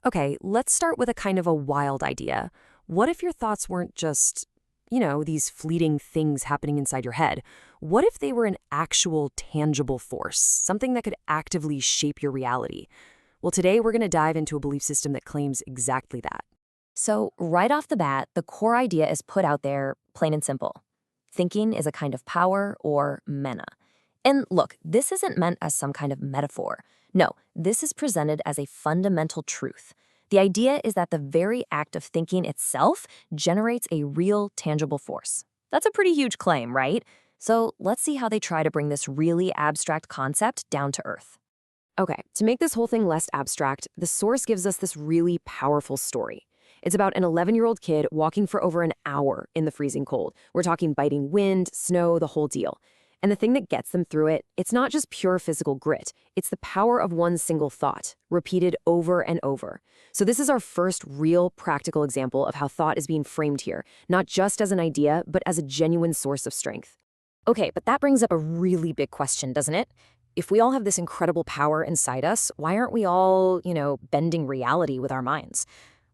Okay, let's start with a kind of a wild idea. What if your thoughts weren't just, these fleeting things happening inside your head? What if they were an actual tangible force, something that could actively shape your reality? Well, today we're going to dive into a belief system that claims exactly that. So, right off the bat, the core idea is put out there, plain and simple. Thinking is a kind of power or mana. And look, this isn't meant as some kind of metaphor. No, this is presented as a fundamental truth. The idea is that the very act of thinking itself generates a real, tangible force. That's a pretty huge claim, right? So, let's see how they try to bring this really abstract concept down to earth. Okay, to make this whole thing less abstract, the source gives us this really powerful story. It's about an 11-year-old kid walking for over an hour in the freezing cold. We're talking biting wind, snow, the whole deal. And the thing that gets them through it, it's not just pure physical grit. It's the power of one single thought, repeated over and over. So this is our first real practical example of how thought is being framed here, not just as an idea, but as a genuine source of strength. Okay, but that brings up a really big question, doesn't it? If we all have this incredible power inside us, why aren't we all, bending reality with our minds?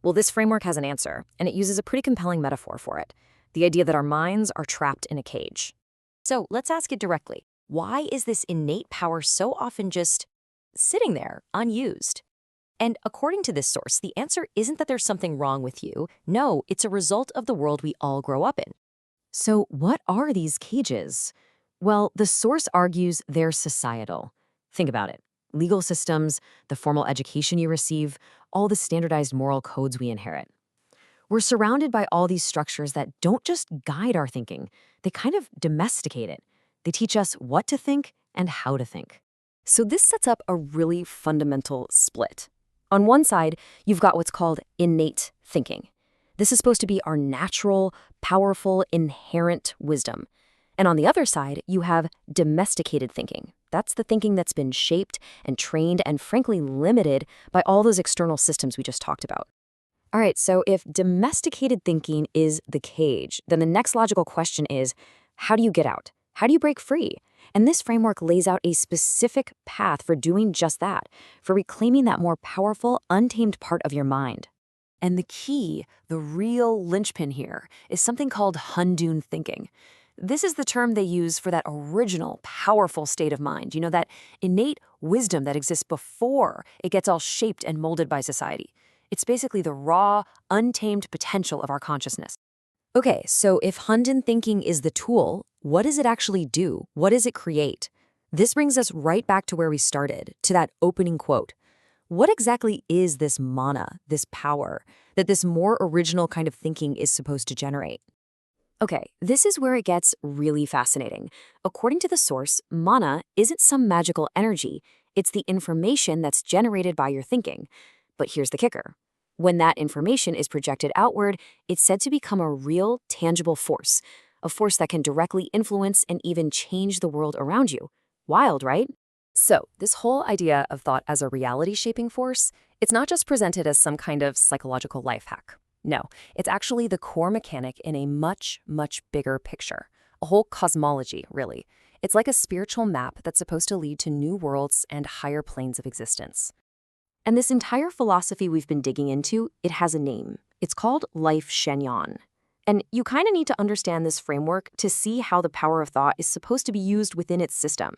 Well, this framework has an answer, and it uses a pretty compelling metaphor for it. The idea that our minds are trapped in a cage. So let's ask it directly. Why is this innate power so often just sitting there, unused? And according to this source, the answer isn't that there's something wrong with you. No, it's a result of the world we all grow up in. So what are these cages? Well, the source argues they're societal. Think about it. Legal systems, the formal education you receive, all the standardized moral codes we inherit. We're surrounded by all these structures that don't just guide our thinking, they kind of domesticate it. They teach us what to think and how to think. So this sets up a really fundamental split. On one side, you've got what's called innate thinking. This is supposed to be our natural, powerful, inherent wisdom. And on the other side, you have domesticated thinking. That's the thinking that's been shaped and trained and frankly limited by all those external systems we just talked about. All right, so if domesticated thinking is the cage, then the next logical question is, how do you get out? How do you break free? And this framework lays out a specific path for doing just that, for reclaiming that more powerful, untamed part of your mind. And the key, the real linchpin here, is something called Hundun thinking. This is the term they use for that original, powerful state of mind, that innate wisdom that exists before it gets all shaped and molded by society. It's basically the raw, untamed potential of our consciousness. Okay, so if Hundun thinking is the tool, what does it actually do? What does it create? This brings us right back to where we started, to that opening quote. What exactly is this mana, this power, that this more original kind of thinking is supposed to generate? Okay, this is where it gets really fascinating. According to the source, mana isn't some magical energy. It's the information that's generated by your thinking. But here's the kicker. When that information is projected outward, it's said to become a real, tangible force, a force that can directly influence and even change the world around you. Wild, right? So, this whole idea of thought as a reality-shaping force, it's not just presented as some kind of psychological life hack. No, it's actually the core mechanic in a much, much bigger picture. A whole cosmology, really. It's like a spiritual map that's supposed to lead to new worlds and higher planes of existence. And this entire philosophy we've been digging into, it has a name. It's called Lifechanyuan. And you kind of need to understand this framework to see how the power of thought is supposed to be used within its system.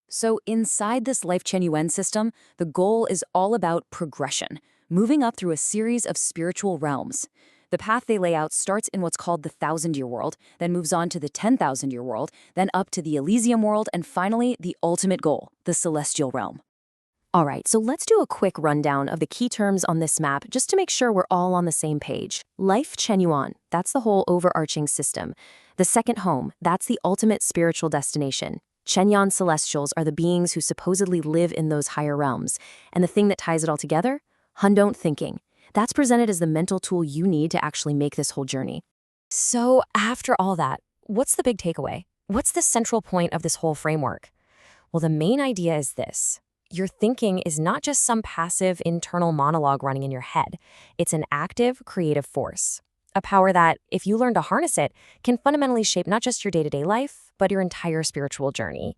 So inside this Lifechanyuan system, the goal is all about progression, moving up through a series of spiritual realms. The path they lay out starts in what's called the 1,000-year world, then moves on to the 10,000-year world, then up to the Elysium world, and finally, the ultimate goal, the celestial realm. All right, so let's do a quick rundown of the key terms on this map just to make sure we're all on the same page. Lifechanyuan, that's the whole overarching system. The second home, that's the ultimate spiritual destination. Chenyan celestials are the beings who supposedly live in those higher realms. And the thing that ties it all together? Hundun thinking. That's presented as the mental tool you need to actually make this whole journey. So after all that, what's the big takeaway? What's the central point of this whole framework? Well, the main idea is this. Your thinking is not just some passive internal monologue running in your head. It's an active, creative force. A power that, if you learn to harness it, can fundamentally shape not just your day-to-day life, but your entire spiritual journey.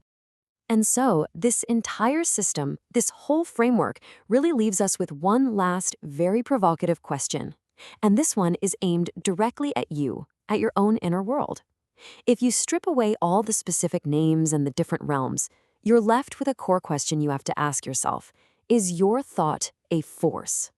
And so, this entire system, this whole framework, really leaves us with one last, very provocative question. And this one is aimed directly at you, at your own inner world. If you strip away all the specific names and the different realms, you're left with a core question you have to ask yourself. Is your thought a force?